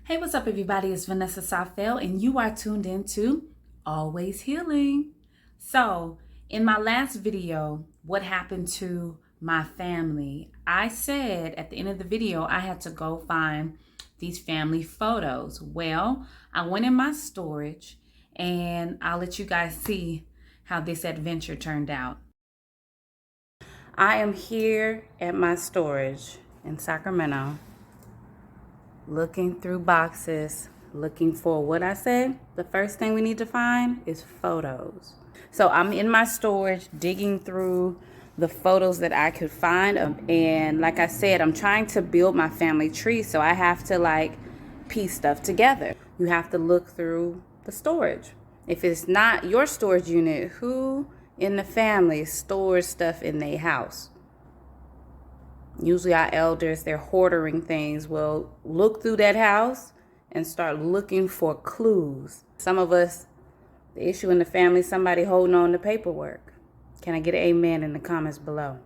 Hey, what's up, everybody? It's Vanessa Safel, and you are tuned into Always Healing. So, in my last video, what happened to my family? I said at the end of the video, I had to go find these family photos. Well, I went in my storage, and I'll let you guys see how this adventure turned out. I am here at my storage in Sacramento, looking through boxes, looking for what I said. The first thing we need to find is photos. So I'm in my storage digging through the photos that I could find. And like I said, I'm trying to build my family tree. So I have to piece stuff together. You have to look through the storage. If it's not your storage unit, who in the family stores stuff in their house? Usually our elders, they're hoarding things. Will look through that house and start looking for clues. Some of us, the issue in the family, somebody holding on to paperwork. Can I get an amen in the comments below?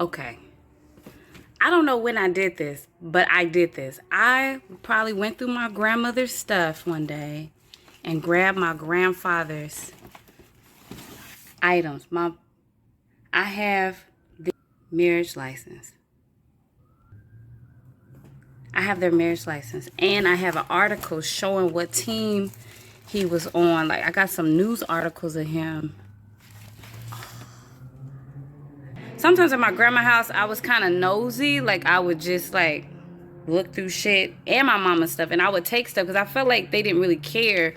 Okay. I don't know when I did this, but I did this. I probably went through my grandmother's stuff one day and grabbed my grandfather's items. I have the marriage license. I have their marriage license, and I have an article showing what team he was on. I got some news articles of him. Sometimes at my grandma's house, I was kind of nosy. I would just look through shit and my mama's stuff, and I would take stuff because I felt like they didn't really care.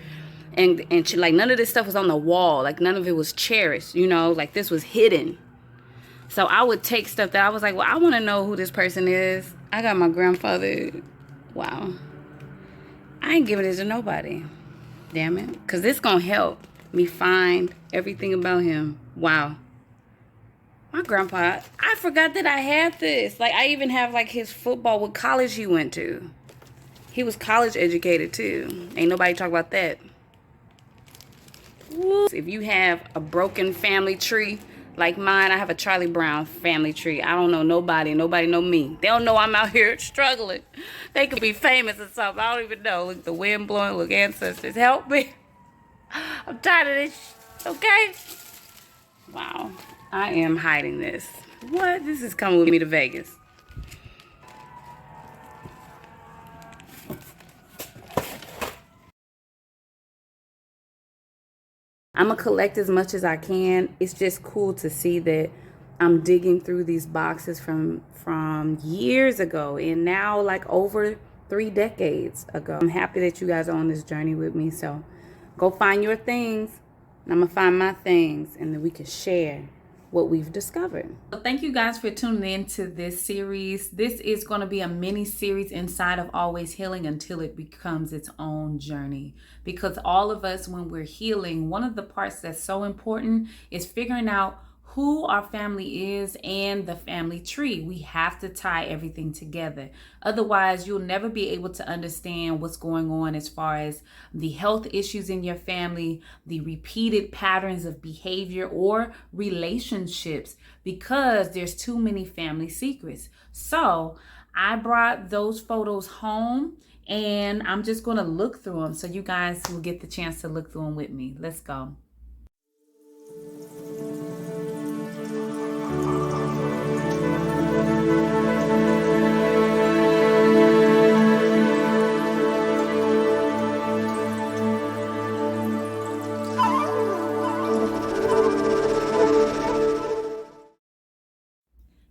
And none of this stuff was on the wall. None of it was cherished, this was hidden. So I would take stuff that I was like, well, I want to know who this person is. I got my grandfather. Wow. I ain't giving this to nobody. Damn it. Because this going to help me find everything about him. Wow. My grandpa, I forgot that I had this. I even have his football, what college he went to. He was college educated too. Ain't nobody talk about that. If you have a broken family tree like mine, I have a Charlie Brown family tree. I don't know nobody. Nobody know me. They don't know I'm out here struggling. They could be famous or something. I don't even know. Look, the wind blowing. Look, ancestors, help me. I'm tired of this. Okay? Wow. I am hiding this. What? This is coming with me to Vegas. I'm going to collect as much as I can. It's just cool to see that I'm digging through these boxes from years ago and now over 3 decades ago. I'm happy that you guys are on this journey with me. So go find your things and I'm going to find my things, and then we can share what we've discovered. So thank you guys for tuning in to this series. This is going to be a mini series inside of Always Healing until it becomes its own journey. Because all of us, when we're healing, one of the parts that's so important is figuring out who our family is and the family tree. We have to tie everything together. Otherwise, you'll never be able to understand what's going on as far as the health issues in your family, the repeated patterns of behavior or relationships, because there's too many family secrets. So I brought those photos home and I'm just going to look through them so you guys will get the chance to look through them with me. Let's go.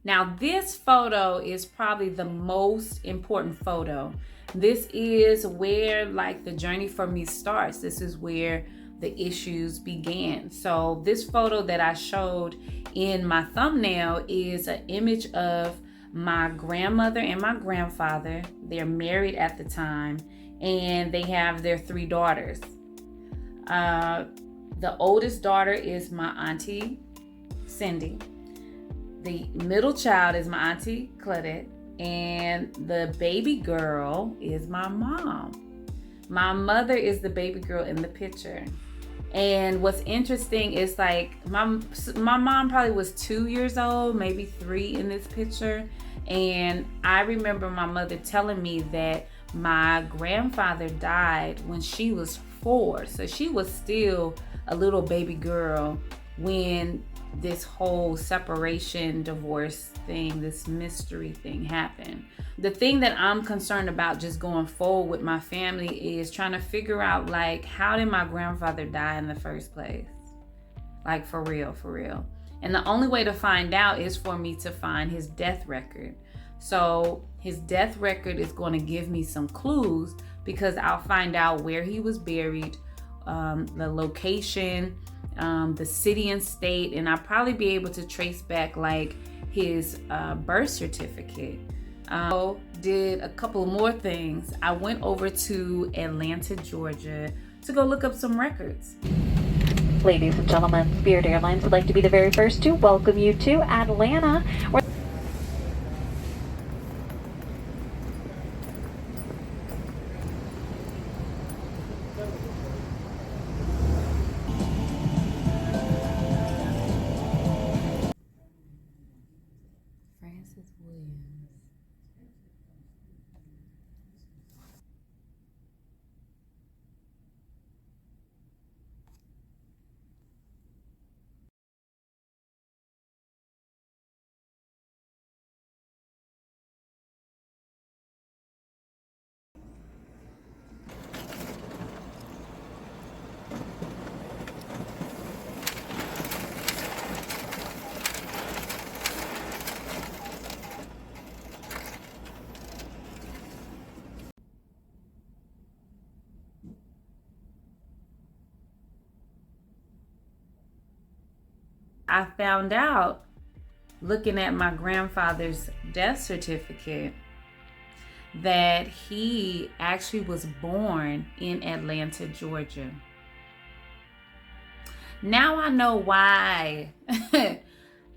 Now, this photo is probably the most important photo. This is where the journey for me starts. This is where the issues began. So this photo that I showed in my thumbnail is an image of my grandmother and my grandfather. They're married at the time, and they have their 3 daughters. The oldest daughter is my auntie, Cindy. The middle child is my auntie, Claudette, and the baby girl is my mom. My mother is the baby girl in the picture. And what's interesting is like my mom probably was 2 years old, maybe 3 in this picture. And I remember my mother telling me that my grandfather died when she was 4. So she was still a little baby girl when this whole separation, divorce thing, this mystery thing happened. The thing that I'm concerned about just going forward with my family is trying to figure out, like, how did my grandfather die in the first place? Like, for real, for real. And the only way to find out is for me to find his death record. So his death record is going to give me some clues, because I'll find out where he was buried, the location, the city and state, and I'll probably be able to trace back like his birth certificate. Did a couple more things. I went over to Atlanta, Georgia to go look up some records. Ladies and gentlemen, Spirit Airlines would like to be the very first to welcome you to Atlanta. I found out, looking at my grandfather's death certificate, that he actually was born in Atlanta, Georgia. Now I know why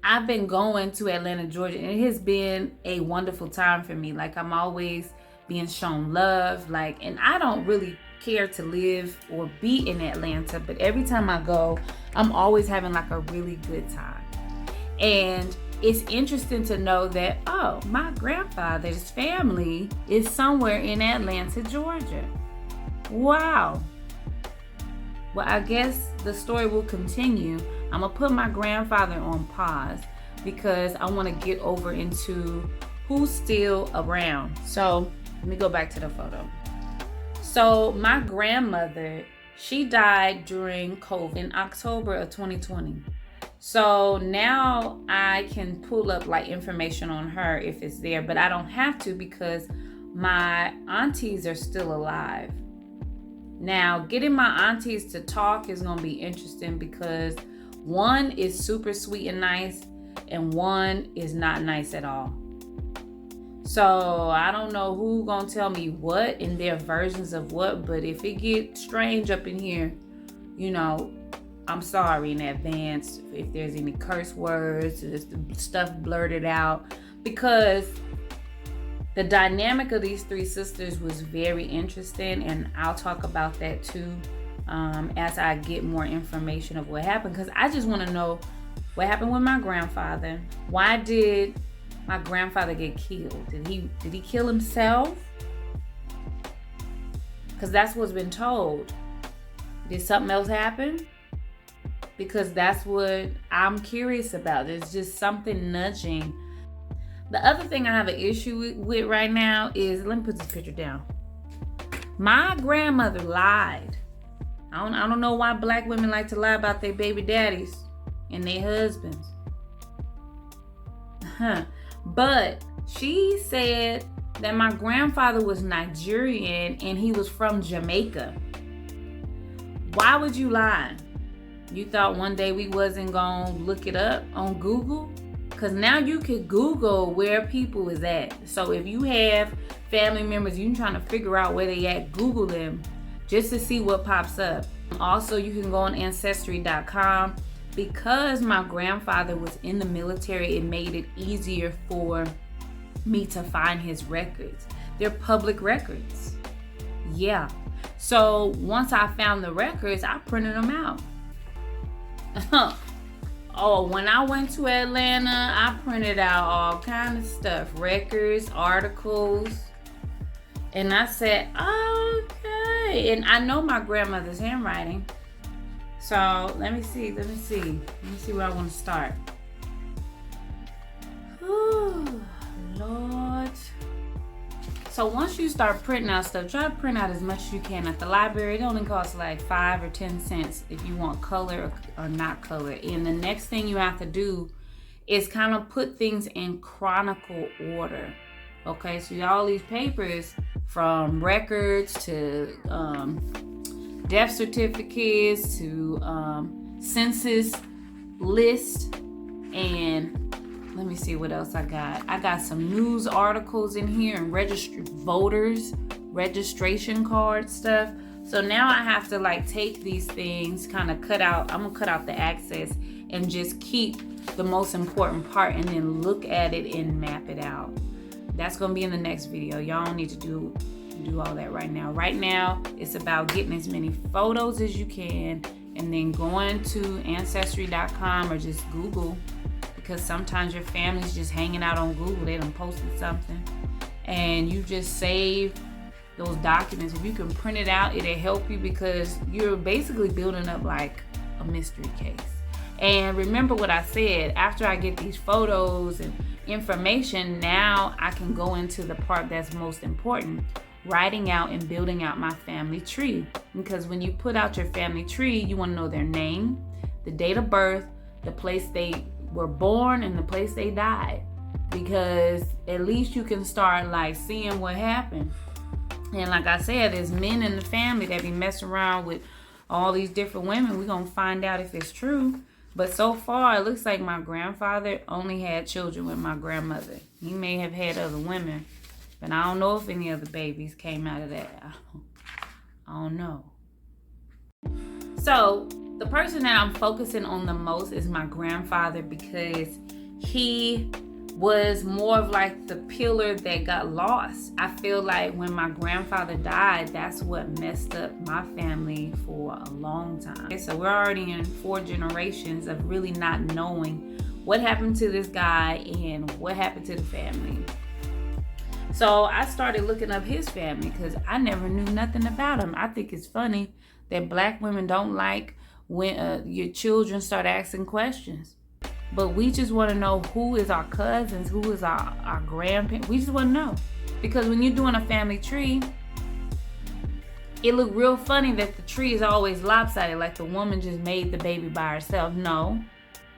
I've been going to Atlanta, Georgia, and it has been a wonderful time for me. Like, I'm always being shown love, like, and I don't really care to live or be in Atlanta, but every time I go, I'm always having like a really good time. And it's interesting to know that, oh, my grandfather's family is somewhere in Atlanta, Georgia. Wow. Well, I guess the story will continue. I'm gonna put my grandfather on pause because I want to get over into who's still around. So let me go back to the photo. So my grandmother, she died during COVID in October of 2020. So now I can pull up like information on her if it's there, but I don't have to because my aunties are still alive. Now, getting my aunties to talk is going to be interesting because one is super sweet and nice and one is not nice at all. So I don't know who gonna tell me what in their versions of what, but if it gets strange up in here, you know, I'm sorry in advance if there's any curse words, stuff blurted out, because the dynamic of these 3 sisters was very interesting, and I'll talk about that too as I get more information of what happened, because I just want to know what happened with my grandfather. Why did my grandfather get killed? Did he kill himself? Because that's what's been told. Did something else happen? Because that's what I'm curious about. There's just something nudging. The other thing I have an issue with right now is, let me put this picture down. My grandmother lied. I don't know why black women like to lie about their baby daddies and their husbands. But she said that my grandfather was Nigerian and he was from Jamaica. Why would you lie? You thought one day we wasn't gonna look it up on Google? Because now you could Google where people is at. So if you have family members, you're trying to figure out where they at, Google them just to see what pops up. Also, you can go on Ancestry.com. Because my grandfather was in the military, it made it easier for me to find his records. They're public records. Yeah. So once I found the records, I printed them out. Oh, when I went to Atlanta, I printed out all kind of stuff, records, articles, and I said, okay. And I know my grandmother's handwriting. So let me see where I want to start. Ooh, Lord. So once you start printing out stuff, try to print out as much as you can. At the library, it only costs like 5 or 10 cents if you want color or not color. And the next thing you have to do is kind of put things in chronicle order. Okay, so you got all these papers, from records to death certificates to census list, and let me see what else I got. I got some news articles in here and voters registration card stuff. So now I have to like take these things, kind of I'm gonna cut out the access and just keep the most important part and then look at it and map it out. That's gonna be in the next video. Y'all don't need to do all that right now. Right now, it's about getting as many photos as you can and then going to Ancestry.com or just Google, because sometimes your family's just hanging out on Google. They done posted something and you just save those documents. If you can print it out, it'll help you, because you're basically building up like a mystery case. And remember what I said, after I get these photos and information, now I can go into the part that's most important, writing out and building out my family tree. Because when you put out your family tree, you want to know their name, the date of birth, the place they were born, and the place they died, because at least you can start like seeing what happened. And like I said, there's men in the family that be messing around with all these different women. We're gonna find out if it's true. But so far, it looks like my grandfather only had children with my grandmother. He may have had other women, but I don't know if any other babies came out of that. I don't know. So the person that I'm focusing on the most is my grandfather, because he was more of like the pillar that got lost. I feel like when my grandfather died, that's what messed up my family for a long time. So we're already in 4 generations of really not knowing what happened to this guy and what happened to the family. So I started looking up his family because I never knew nothing about him. I think it's funny that Black women don't like when your children start asking questions. But we just want to know who is our cousins, who is our grandparents. We just want to know. Because when you're doing a family tree, it look real funny that the tree is always lopsided, like the woman just made the baby by herself. No,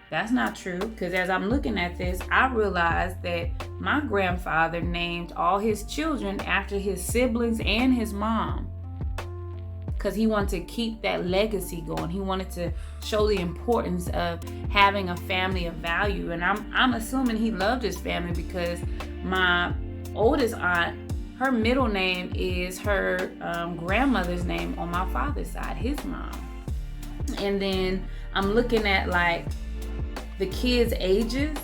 that's not true. Because as I'm looking at this, I realized that my grandfather named all his children after his siblings and his mom, because he wanted to keep that legacy going. He wanted to show the importance of having a family of value. And I'm assuming he loved his family, because my oldest aunt, her middle name is her grandmother's name on my father's side, his mom. And then I'm looking at like the kids' ages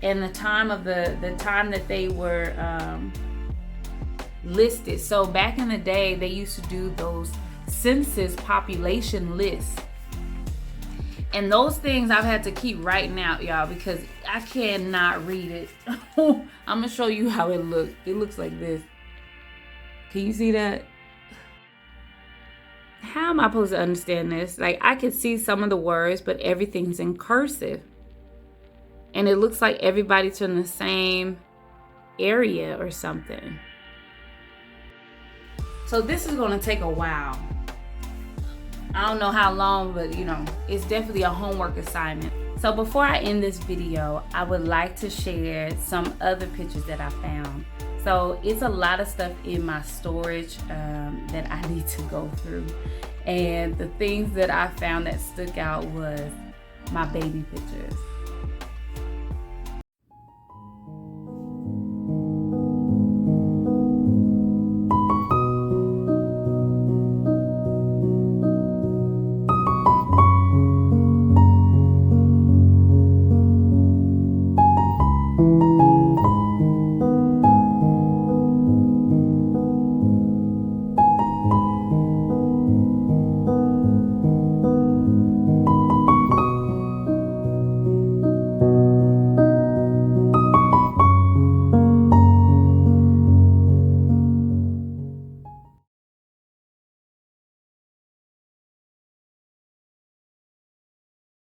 and the time of the time that they were listed. So back in the day, they used to do those census population lists, and those things I've had to keep writing out, y'all, because I cannot read it. I'm gonna show you how it looks. It looks like this. Can you see that? How am I supposed to understand this? Like, I can see some of the words, but everything's in cursive, and it looks like everybody's from the same area or something. So this is going to take a while. I don't know how long, but it's definitely a homework assignment. So before I end this video, I would like to share some other pictures that I found. So it's a lot of stuff in my storage that I need to go through. And the things that I found that stuck out was my baby pictures.